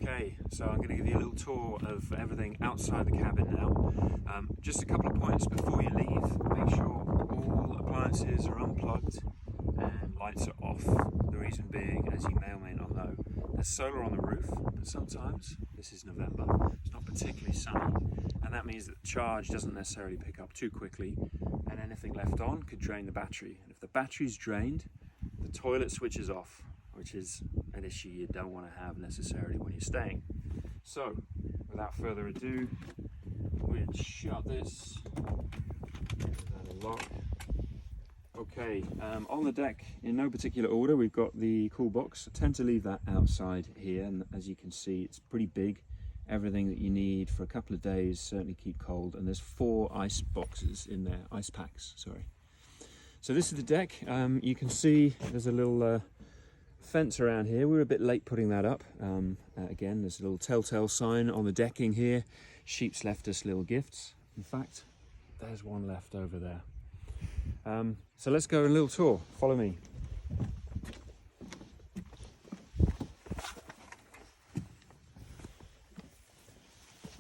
Okay, so I'm going to give you a little tour of everything outside the cabin now. Just a couple of points before you leave. Make sure all appliances are unplugged and lights are off. The reason being, as you may or may not know, there's solar on the roof, but sometimes, this is November, it's not particularly sunny, and that means that the charge doesn't necessarily pick up too quickly, and anything left on could drain the battery. And if the battery's drained, the toilet switches off, which is an issue you don't want to have necessarily when you're staying. So, without further ado, we'll shut this, give that a lock. Okay, on the deck, in no particular order, we've got the cool box. I tend to leave that outside here, and as you can see, it's pretty big. Everything that you need for a couple of days, certainly keep cold, and there's 4 ice boxes in there, ice packs, sorry. So this is the deck. You can see there's a little fence around here. We were a bit late putting that up. Again, there's a little telltale sign on the decking here. Sheep's left us little gifts. In fact, there's one left over there. So let's go on a little tour. Follow me.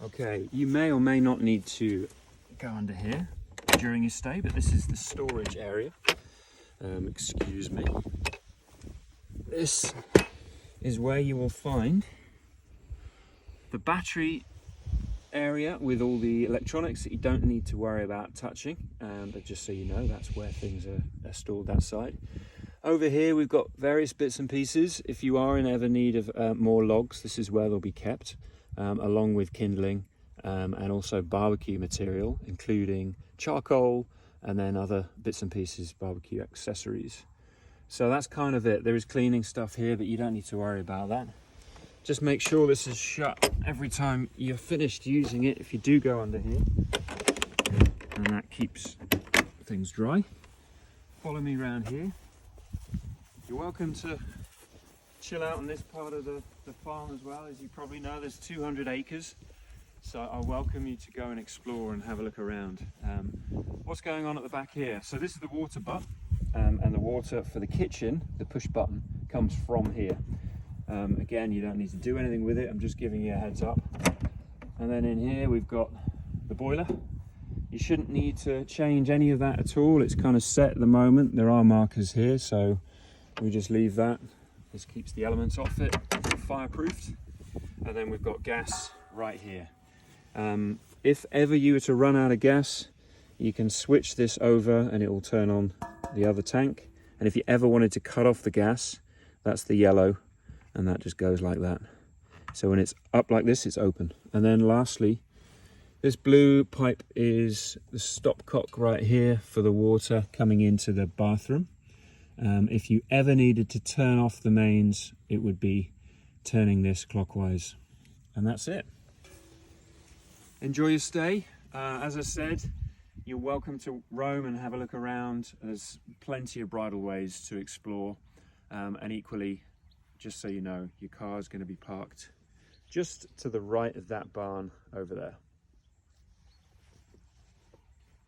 Okay, you may or may not need to go under here during your stay, but this is the storage area. Excuse me. This is where you will find the battery area with all the electronics that you don't need to worry about touching, but just so you know, that's where things are stored, that side. Over here we've got various bits and pieces. If you are in ever need of more logs, this is where they'll be kept, along with kindling and also barbecue material, including charcoal and then other bits and pieces, barbecue accessories. So that's kind of it. There is cleaning stuff here, but you don't need to worry about that. Just make sure this is shut every time you're finished using it, if you do go under here, and that keeps things dry. Follow me around here. You're welcome to chill out on this part of the farm as well. As you probably know, there's 200 acres, so I welcome you to go and explore and have a look around. What's going on at the back here? So this is the water butt, and the water for the kitchen, the push button, comes from here. Again, you don't need to do anything with it, I'm just giving you a heads up. And then in here we've got the boiler. You shouldn't need to change any of that at all, it's kind of set at the moment. There are markers here, so we just leave that. This keeps the elements off it, fireproofed. And then we've got gas right here. If ever you were to run out of gas, you can switch this over and it will turn on the other tank. And if you ever wanted to cut off the gas, that's the yellow, and that just goes like that. So when it's up like this, it's open. And then lastly, this blue pipe is the stopcock right here for the water coming into the bathroom. If you ever needed to turn off the mains, it would be turning this clockwise. And that's it. Enjoy your stay. As I said, you're welcome to roam and have a look around. There's plenty of bridle ways to explore, and equally, just so you know, your car is going to be parked just to the right of that barn over there.